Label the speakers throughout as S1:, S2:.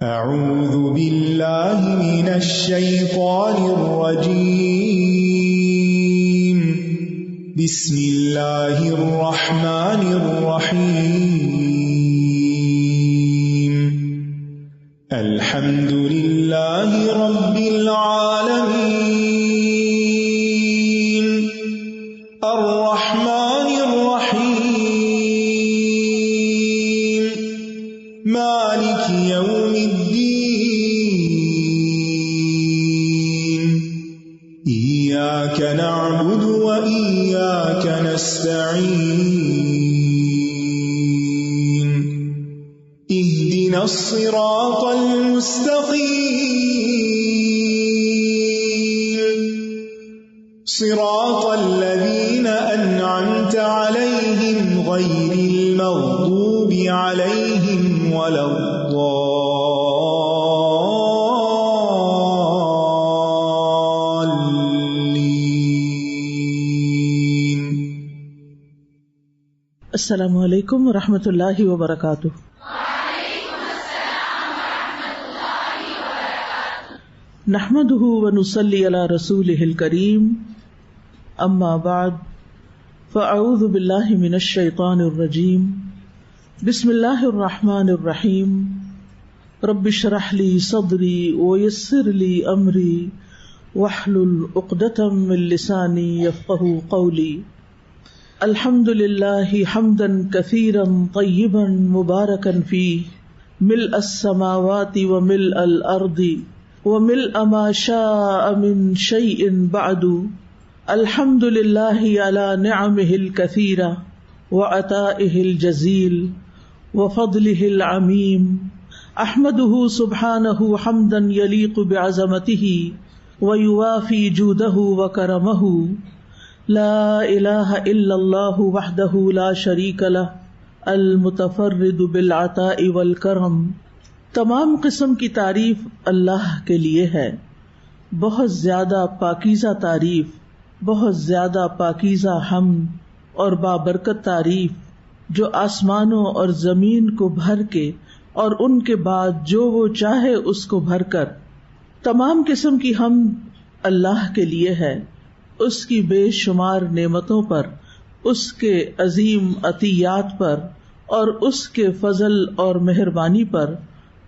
S1: اعوذ باللہ من الشیطان الرجیم بسم اللہ الرحمن الرحیم الحمد للہ رب العالمین الرحمن الرحیم مالک یوم إياك نعبد وإياك نستعين اهدنا الصراط المستقيم صراط الذين أنعمت عليهم غير المغضوب عليهم ولا
S2: السلام علیکم ورحمۃ اللہ وبرکاتہ۔
S3: وعلیکم السلام ورحمۃ اللہ وبرکاتہ۔
S2: نحمده ونصلی علی رسولہ الکریم، اما بعد فاعوذ باللہ من الشیطان الرجیم، بسم اللہ الرحمن الرحیم، رب اشرح لی صدری ویسر لی امری واحلل عقدۃ من لسانی یفقہوا قولی۔ الحمد للہ حمدا کثیرا طیبا مبارکا فیہ ملء السماوات وملء الارض وملء ما شاء من شیء بعد۔ الحمد للہ علی نعمہ الکثیرہ وعطائہ الجزیل وفضلہ العمیم، احمدہ سبحانہ حمدا یلیق بعظمتہ ویوافی جودہ وکرمہ۔ لا الہ الا اللہ وحدہ لا شریک لہ المتفرد بالعطاء والکرم۔ تمام قسم کی تعریف اللہ کے لیے ہے، بہت زیادہ پاکیزہ تعریف، بہت زیادہ پاکیزہ حمد اور بابرکت تعریف، جو آسمانوں اور زمین کو بھر کے اور ان کے بعد جو وہ چاہے اس کو بھر کر۔ تمام قسم کی حمد اللہ کے لیے ہے، اس کی بے شمار نعمتوں پر، اس کے عظیم عطیات پر اور اس کے فضل اور مہربانی پر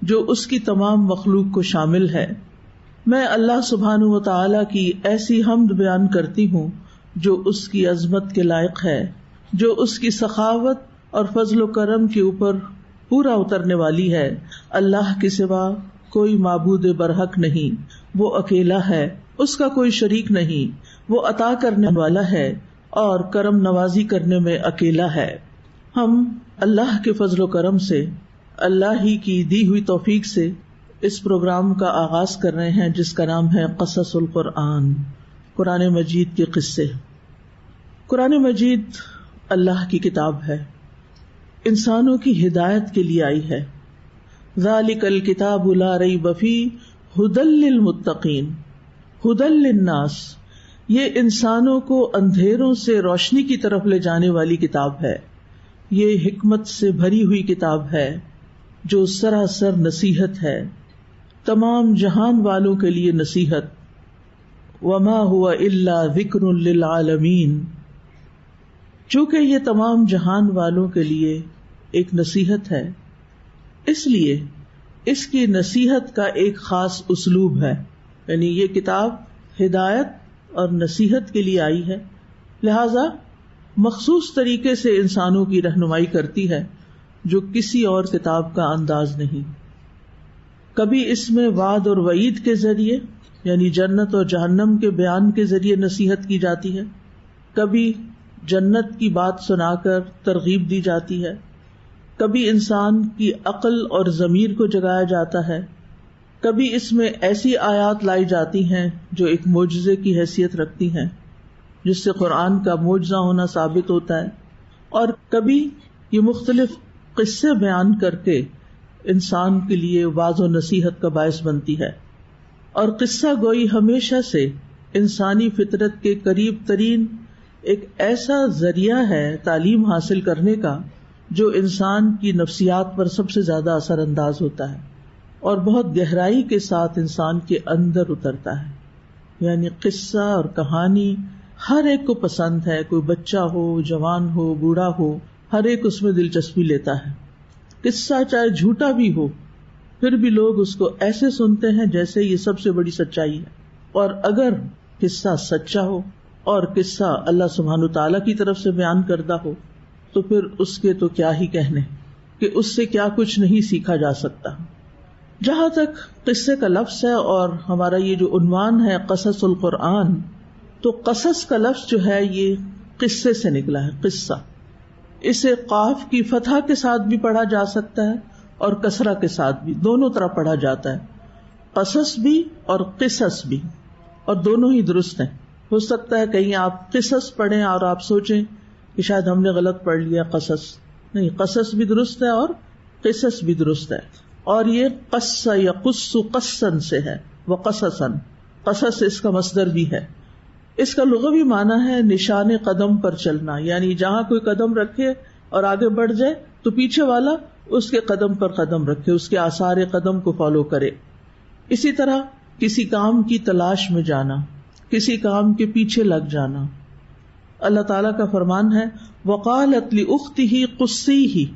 S2: جو اس کی تمام مخلوق کو شامل ہے۔ میں اللہ سبحانہ و تعالی کی ایسی حمد بیان کرتی ہوں جو اس کی عظمت کے لائق ہے، جو اس کی سخاوت اور فضل و کرم کے اوپر پورا اترنے والی ہے۔ اللہ کے سوا کوئی معبود برحق نہیں، وہ اکیلا ہے، اس کا کوئی شریک نہیں، وہ عطا کرنے والا ہے اور کرم نوازی کرنے میں اکیلا ہے۔ ہم اللہ کے فضل و کرم سے، اللہ ہی کی دی ہوئی توفیق سے اس پروگرام کا آغاز کر رہے ہیں جس کا نام ہے قصص القرآن، قرآن مجید کے قصے۔ قرآن مجید اللہ کی کتاب ہے، انسانوں کی ہدایت کے لیے آئی ہے۔ ذالک الکتاب لا ریب فیہ ھدی للمتقین، ھدی للناس، یہ انسانوں کو اندھیروں سے روشنی کی طرف لے جانے والی کتاب ہے، یہ حکمت سے بھری ہوئی کتاب ہے جو سراسر نصیحت ہے، تمام جہان والوں کے لیے نصیحت۔ وما هو الا ذکر للعالمین، چونکہ یہ تمام جہان والوں کے لیے ایک نصیحت ہے، اس لیے اس کی نصیحت کا ایک خاص اسلوب ہے، یعنی یہ کتاب ہدایت اور نصیحت کے لیے آئی ہے، لہذا مخصوص طریقے سے انسانوں کی رہنمائی کرتی ہے جو کسی اور کتاب کا انداز نہیں۔ کبھی اس میں وعد اور وعید کے ذریعے، یعنی جنت اور جہنم کے بیان کے ذریعے نصیحت کی جاتی ہے، کبھی جنت کی بات سنا کر ترغیب دی جاتی ہے، کبھی انسان کی عقل اور ضمیر کو جگایا جاتا ہے، کبھی اس میں ایسی آیات لائی جاتی ہیں جو ایک معجزے کی حیثیت رکھتی ہیں جس سے قرآن کا معجزہ ہونا ثابت ہوتا ہے، اور کبھی یہ مختلف قصے بیان کر کے انسان کے لیے واعظ و نصیحت کا باعث بنتی ہے۔ اور قصہ گوئی ہمیشہ سے انسانی فطرت کے قریب ترین ایک ایسا ذریعہ ہے تعلیم حاصل کرنے کا جو انسان کی نفسیات پر سب سے زیادہ اثر انداز ہوتا ہے۔ اور بہت گہرائی کے ساتھ انسان کے اندر اترتا ہے. یعنی قصہ اور کہانی ہر ایک کو پسند ہے، کوئی بچہ ہو، جوان ہو، بوڑھا ہو، ہر ایک اس میں دلچسپی لیتا ہے. قصہ چاہے جھوٹا بھی ہو پھر بھی لوگ اس کو ایسے سنتے ہیں جیسے یہ سب سے بڑی سچائی ہے. اور اگر قصہ سچا ہو اور قصہ اللہ سبحانہ تعالیٰ کی طرف سے بیان کردہ ہو تو پھر اس کے تو کیا ہی کہنے کہ اس سے کیا کچھ نہیں سیکھا جا سکتا. جہاں تک قصے کا لفظ ہے اور ہمارا یہ جو عنوان ہے قصص القرآن، تو قصص کا لفظ جو ہے یہ قصے سے نکلا ہے، قصہ. اسے قاف کی فتح کے ساتھ بھی پڑھا جا سکتا ہے اور کسرہ کے ساتھ بھی، دونوں طرح پڑھا جاتا ہے. قصص بھی اور قصص بھی، اور دونوں ہی درست ہیں. ہو سکتا ہے کہیں آپ قصص پڑھیں اور آپ سوچیں کہ شاید ہم نے غلط پڑھ لیا قصص. نہیں، قصص بھی درست ہے اور قصص بھی درست ہے. اور یہ قص یقص قصن سے ہے، وقصصن، قصص اس کا مصدر بھی ہے. اس کا لغوی معنی ہے نشان قدم پر چلنا، یعنی جہاں کوئی قدم رکھے اور آگے بڑھ جائے تو پیچھے والا اس کے قدم پر قدم رکھے، اس کے آثار قدم کو فالو کرے. اسی طرح کسی کام کی تلاش میں جانا، کسی کام کے پیچھے لگ جانا. اللہ تعالیٰ کا فرمان ہے وَقَالَتْ لِأُخْتِهِ قُصِّيهِ،